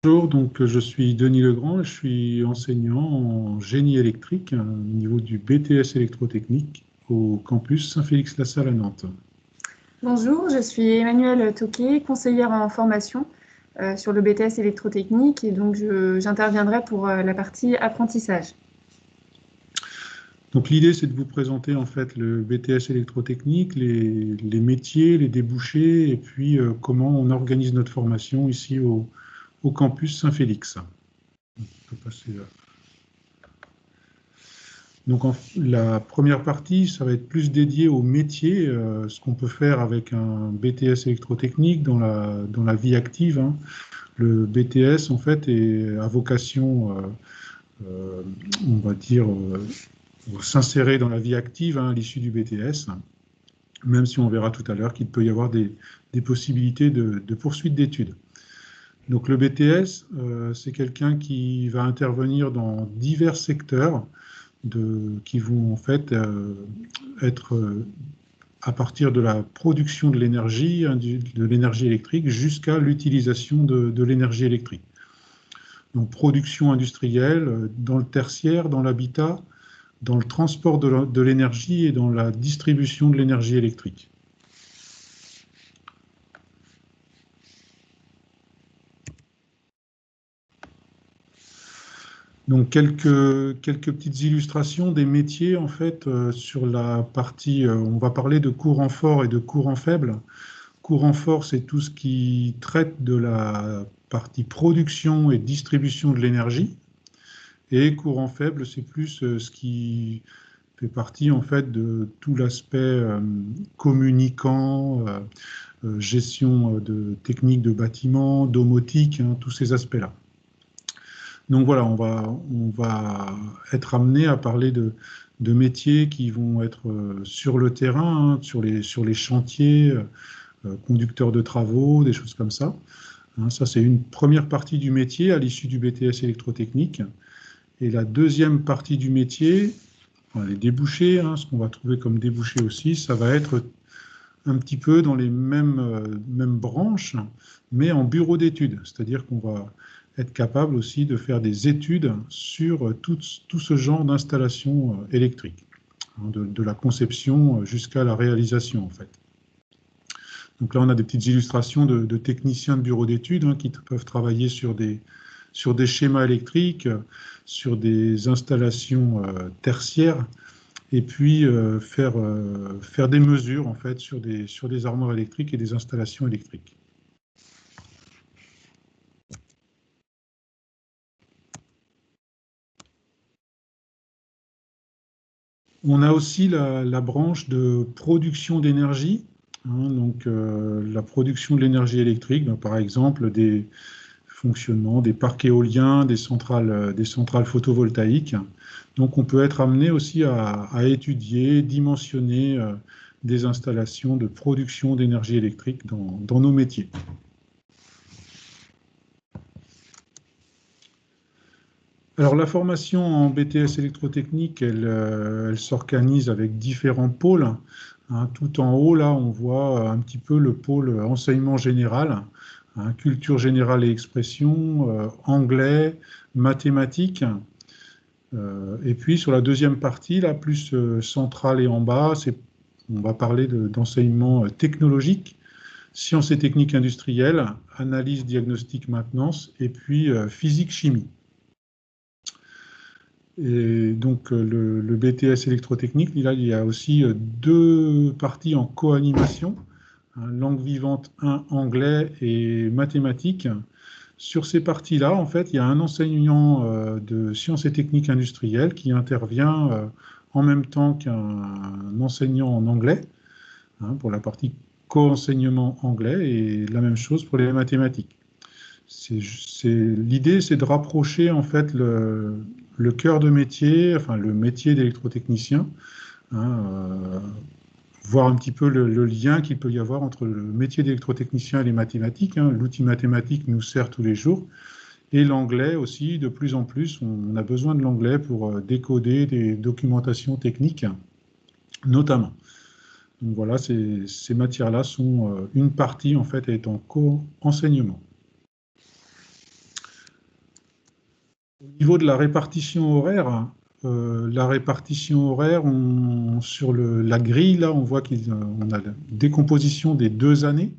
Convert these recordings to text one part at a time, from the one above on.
Bonjour, donc je suis Denis Legrand, je suis enseignant en génie électrique au niveau du BTS électrotechnique au campus Saint-Félix-la-Salle à Nantes. Bonjour, je suis Emmanuelle Toquet, conseillère en formation sur le BTS électrotechnique et donc j'interviendrai pour la partie apprentissage. Donc l'idée c'est de vous présenter en fait le BTS électrotechnique, les métiers, les débouchés et puis comment on organise notre formation ici au campus Saint-Félix. On peut passer là. Donc la première partie, ça va être plus dédié au métier, ce qu'on peut faire avec un BTS électrotechnique dans la vie active, hein. Le BTS, en fait, a vocation, on va dire, s'insérer dans la vie active, hein, à l'issue du BTS, même si on verra tout à l'heure qu'il peut y avoir des possibilités de poursuite d'études. Donc le BTS, c'est quelqu'un qui va intervenir dans divers secteurs qui vont en fait être à partir de la production de l'énergie électrique jusqu'à l'utilisation de l'énergie électrique. Donc production industrielle, dans le tertiaire, dans l'habitat, dans le transport de l'énergie et dans la distribution de l'énergie électrique. Donc quelques petites illustrations des métiers en fait sur la partie, on va parler de courant fort et de courant faible. Courant fort, c'est tout ce qui traite de la partie production et distribution de l'énergie. Et courant faible, c'est plus ce qui fait partie en fait de tout l'aspect communicant, gestion de techniques de bâtiment, domotique, hein, tous ces aspects-là. Donc voilà, on va être amené à parler de métiers qui vont être sur le terrain, hein, sur les chantiers, conducteurs de travaux, des choses comme ça. Hein, ça, c'est une première partie du métier à l'issue du BTS électrotechnique. Et la deuxième partie du métier, enfin, les débouchés, hein, ce qu'on va trouver comme débouchés aussi, ça va être un petit peu dans les mêmes branches, mais en bureau d'études. C'est-à-dire qu'on va être capable aussi de faire des études sur tout ce genre d'installation électrique, hein, de la conception jusqu'à la réalisation, en fait. Donc là, on a des petites illustrations de techniciens de bureau d'études, hein, qui peuvent travailler sur des schémas électriques, sur des installations tertiaires, et puis faire des mesures en fait sur des armoires électriques et des installations électriques. On a aussi la branche de production d'énergie, hein, donc la production de l'énergie électrique, donc, par exemple des fonctionnements des parcs éoliens, des centrales photovoltaïques. Donc on peut être amené aussi à étudier, dimensionner des installations de production d'énergie électrique dans nos métiers. Alors la formation en BTS électrotechnique, elle s'organise avec différents pôles, hein. Tout en haut, là, on voit un petit peu le pôle enseignement général, hein, culture générale et expression, anglais, mathématiques. Et puis sur la deuxième partie, là, plus centrale et en bas, on va parler d'enseignement technologique, sciences et techniques industrielles, analyse, diagnostic, maintenance, et puis physique-chimie. Et donc le BTS électrotechnique, là, il y a aussi deux parties en co-animation, hein, langue vivante 1, anglais et mathématiques. Sur ces parties-là, en fait, il y a un enseignant de sciences et techniques industrielles qui intervient en même temps qu'un enseignant en anglais, hein, pour la partie co-enseignement anglais, et la même chose pour les mathématiques. L'idée, c'est de rapprocher en fait le cœur de métier, enfin le métier d'électrotechnicien, hein, voir un petit peu le lien qu'il peut y avoir entre le métier d'électrotechnicien et les mathématiques, hein. L'outil mathématique nous sert tous les jours, et l'anglais aussi, de plus en plus, on a besoin de l'anglais pour décoder des documentations techniques, notamment. Donc voilà, ces matières-là sont une partie en fait est en co-enseignement. Au niveau de la répartition horaire, sur la grille, là, on voit qu'on a la décomposition des 2 années,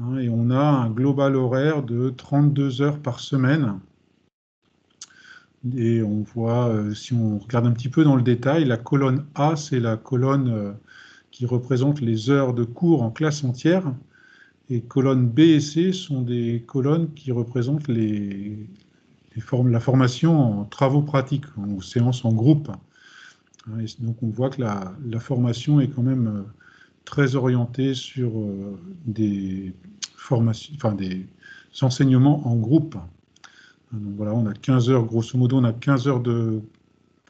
hein, et on a un global horaire de 32 heures par semaine. Et on voit, si on regarde un petit peu dans le détail, la colonne A, c'est la colonne qui représente les heures de cours en classe entière, et colonnes B et C sont des colonnes qui représentent la formation en travaux pratiques, en séances en groupe. Et donc on voit que la formation est quand même très orientée sur des formations, enfin des enseignements en groupe. Donc voilà, on a 15 heures, grosso modo, on a 15 heures de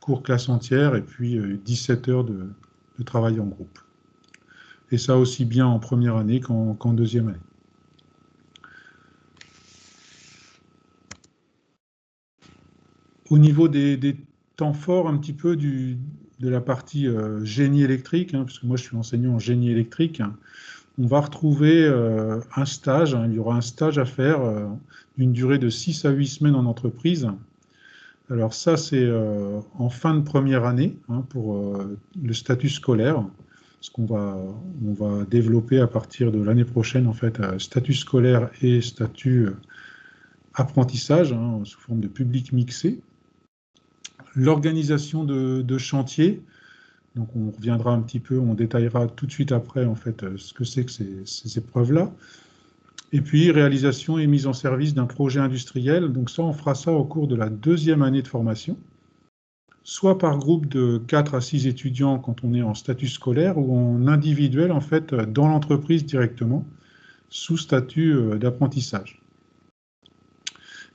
cours classe entière et puis 17 heures de travail en groupe. Et ça aussi bien en première année qu'en deuxième année. Au niveau des temps forts, un petit peu de la partie génie électrique, hein, puisque moi je suis enseignant en génie électrique, hein, on va retrouver un stage, hein, il y aura un stage à faire d'une durée de 6 à 8 semaines en entreprise. Alors ça, c'est en fin de première année, hein, pour le statut scolaire, ce on va développer à partir de l'année prochaine, en fait, statut scolaire et statut apprentissage, hein, sous forme de public mixé. L'organisation de chantier, donc on reviendra un petit peu, on détaillera tout de suite après, en fait, ce que c'est que ces épreuves-là. Et puis, réalisation et mise en service d'un projet industriel. Donc ça, on fera ça au cours de la deuxième année de formation, soit par groupe de 4 à 6 étudiants quand on est en statut scolaire, ou en individuel, en fait, dans l'entreprise directement, sous statut d'apprentissage.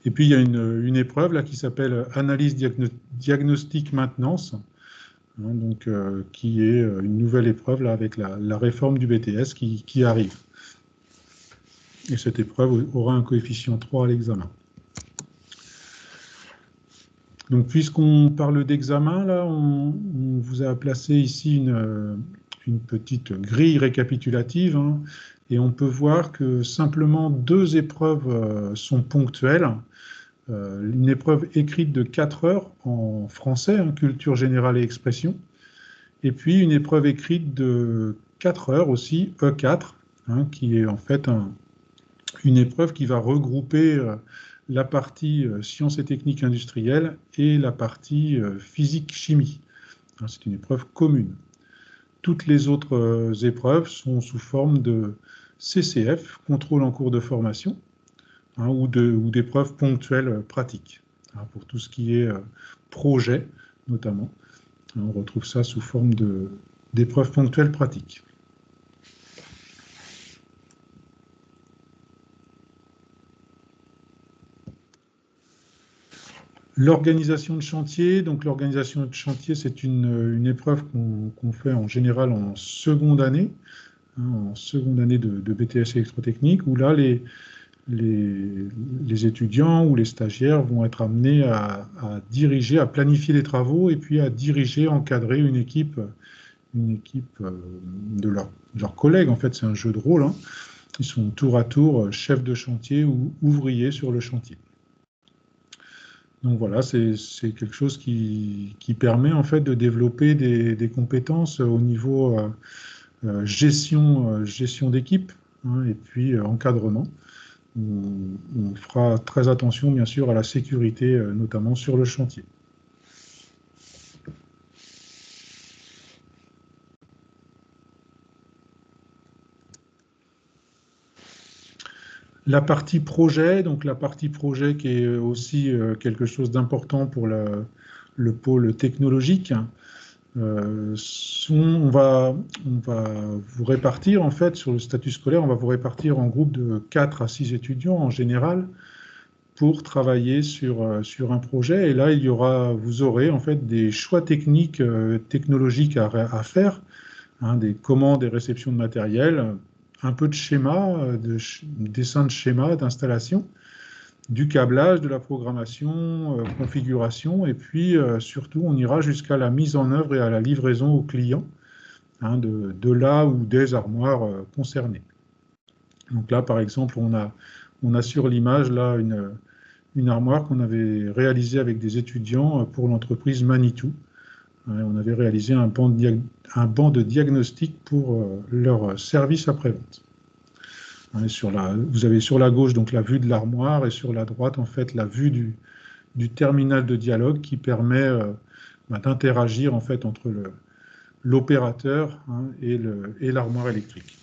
Et puis, il y a une épreuve là qui s'appelle analyse diagnostic maintenance, hein, donc, qui est une nouvelle épreuve là, avec la réforme du BTS qui arrive. Et cette épreuve aura un coefficient 3 à l'examen. Donc, puisqu'on parle d'examen, là, on vous a placé ici une petite grille récapitulative, hein, et on peut voir que simplement 2 épreuves sont ponctuelles. Une épreuve écrite de 4 heures en français, hein, culture générale et expression, et puis une épreuve écrite de 4 heures aussi, E4, hein, qui est en fait une épreuve qui va regrouper la partie sciences et techniques industrielles et la partie physique-chimie. Hein, c'est une épreuve commune. Toutes les autres épreuves sont sous forme de CCF, contrôle en cours de formation, hein, ou d'épreuves ponctuelles pratiques, hein, pour tout ce qui est projet notamment. On retrouve ça sous forme d'épreuves ponctuelles pratiques. L'organisation de chantier, donc l'organisation de chantier, c'est une épreuve qu'on fait en général en seconde année, hein, de BTS électrotechnique, où là, les étudiants ou les stagiaires vont être amenés à diriger, à planifier les travaux et puis à diriger, encadrer une équipe de leurs collègues. En fait, c'est un jeu de rôle, hein. Ils sont tour à tour chefs de chantier ou ouvriers sur le chantier. Donc voilà, c'est quelque chose qui permet en fait de développer des compétences au niveau gestion d'équipe, hein, et puis encadrement. On fera très attention bien sûr à la sécurité, notamment sur le chantier. La partie projet, donc la partie projet qui est aussi quelque chose d'important pour le pôle technologique. On va vous répartir, en fait, sur le statut scolaire, on va vous répartir en groupe de 4 à 6 étudiants en général pour travailler sur un projet. Et là, vous aurez en fait des choix techniques, technologiques à faire, hein, des commandes et réceptions de matériel, un peu de schéma, dessin de schéma, d'installation, du câblage, de la programmation, configuration, et puis surtout on ira jusqu'à la mise en œuvre et à la livraison au client, hein, de la ou des armoires concernées. Donc là, par exemple, on a sur l'image là une armoire qu'on avait réalisée avec des étudiants pour l'entreprise Manitou. On avait réalisé un banc de diagnostic pour leur service après-vente. Vous avez sur la gauche donc la vue de l'armoire et sur la droite en fait la vue du terminal de dialogue qui permet d'interagir en fait entre l'opérateur et l'armoire électrique.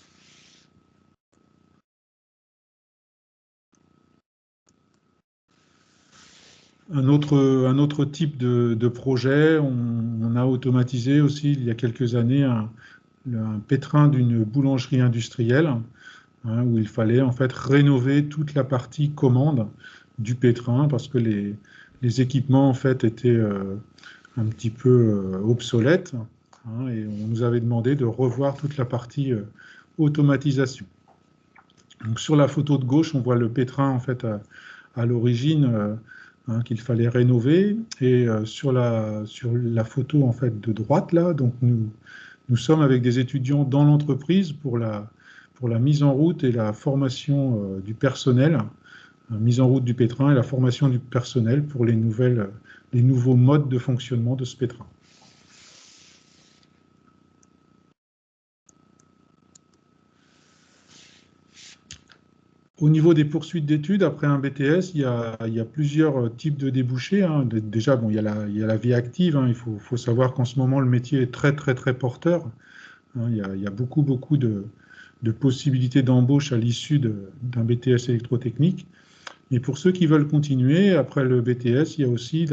Un autre type de projet, on a automatisé aussi il y a quelques années un pétrin d'une boulangerie industrielle où il fallait en fait rénover toute la partie commande du pétrin parce que les équipements en fait étaient un petit peu obsolètes et on nous avait demandé de revoir toute la partie automatisation. Donc sur la photo de gauche, on voit le pétrin en fait à l'origine qu'il fallait rénover et sur la photo en fait de droite là, donc nous sommes avec des étudiants dans l'entreprise pour la mise en route et la formation du personnel, mise en route du pétrin et la formation du personnel pour les nouveaux modes de fonctionnement de ce pétrin. Au niveau des poursuites d'études, après un BTS, il y a plusieurs types de débouchés. Déjà, bon, il y a la vie active. Il faut savoir qu'en ce moment, le métier est très, très, très porteur. Il y a beaucoup de possibilités d'embauche à l'issue d'un BTS électrotechnique. Et pour ceux qui veulent continuer, après le BTS, il y a aussi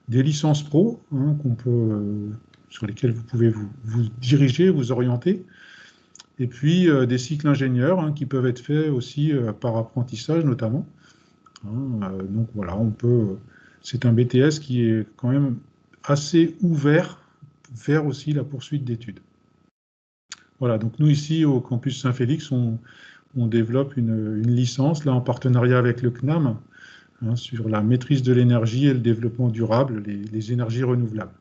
des licences pro sur lesquelles vous pouvez vous diriger, vous orienter. Et puis des cycles ingénieurs qui peuvent être faits aussi par apprentissage notamment. Donc voilà, c'est un BTS qui est quand même assez ouvert vers aussi la poursuite d'études. Voilà, donc nous ici au campus Saint-Félix, on développe une licence là en partenariat avec le CNAM sur la maîtrise de l'énergie et le développement durable, les énergies renouvelables.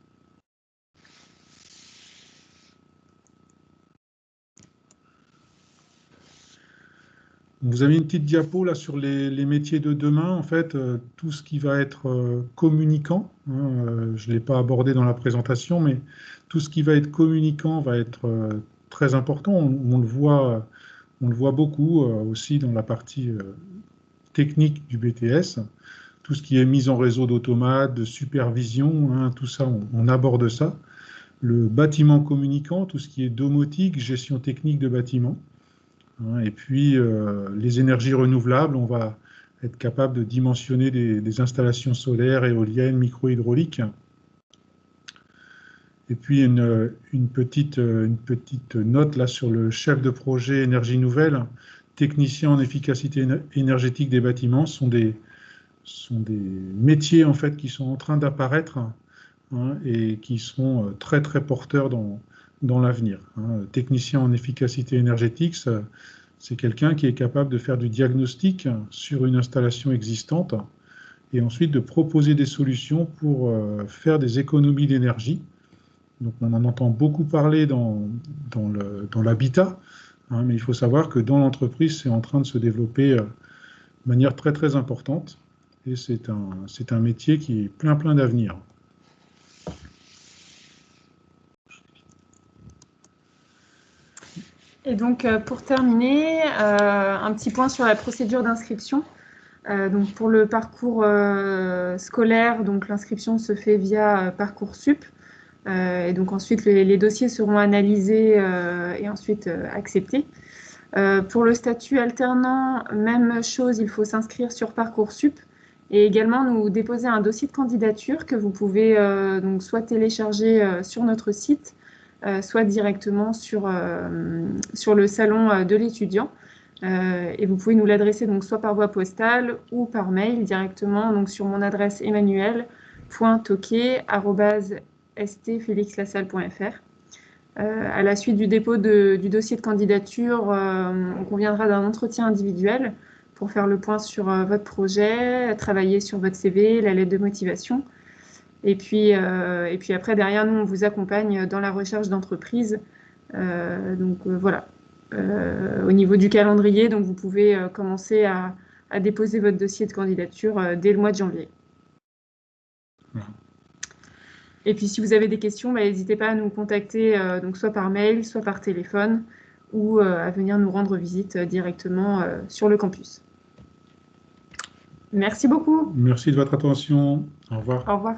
Vous avez une petite diapo là sur les métiers de demain, en fait, tout ce qui va être communicant. Je ne l'ai pas abordé dans la présentation, mais tout ce qui va être communicant va être très important. On le voit beaucoup aussi dans la partie technique du BTS. Tout ce qui est mise en réseau d'automates, de supervision, tout ça, on aborde ça. Le bâtiment communicant, tout ce qui est domotique, gestion technique de bâtiment. Et puis, les énergies renouvelables, on va être capable de dimensionner des installations solaires, éoliennes, micro-hydrauliques. Et puis, une petite note là sur le chef de projet énergie nouvelle, technicien en efficacité énergétique des bâtiments, sont des métiers en fait qui sont en train d'apparaître et qui seront très très porteurs dans l'avenir. Technicien en efficacité énergétique, c'est quelqu'un qui est capable de faire du diagnostic sur une installation existante et ensuite de proposer des solutions pour faire des économies d'énergie. Donc on en entend beaucoup parler dans l'habitat, mais il faut savoir que dans l'entreprise, c'est en train de se développer de manière très très importante et c'est un métier qui est plein d'avenir. Et donc, pour terminer, un petit point sur la procédure d'inscription. Donc, pour le parcours scolaire, donc l'inscription se fait via Parcoursup. Et donc ensuite, les dossiers seront analysés et ensuite acceptés. Pour le statut alternant, même chose, il faut s'inscrire sur Parcoursup et également nous déposer un dossier de candidature que vous pouvez donc soit télécharger sur notre site, soit directement sur le salon de l'étudiant. Et vous pouvez nous l'adresser donc soit par voie postale ou par mail directement donc sur mon adresse emmanuel.toquet@stfelixlassalle.fr. À la suite du dépôt du dossier de candidature, on conviendra d'un entretien individuel pour faire le point sur votre projet, travailler sur votre CV, la lettre de motivation. Et puis après, derrière, nous, on vous accompagne dans la recherche d'entreprise. Voilà. Au niveau du calendrier, donc vous pouvez commencer à à déposer votre dossier de candidature dès le mois de janvier. Voilà. Et puis, si vous avez des questions, n'hésitez pas à nous contacter donc soit par mail, soit par téléphone, ou à venir nous rendre visite directement sur le campus. Merci beaucoup. Merci de votre attention. Au revoir. Au revoir.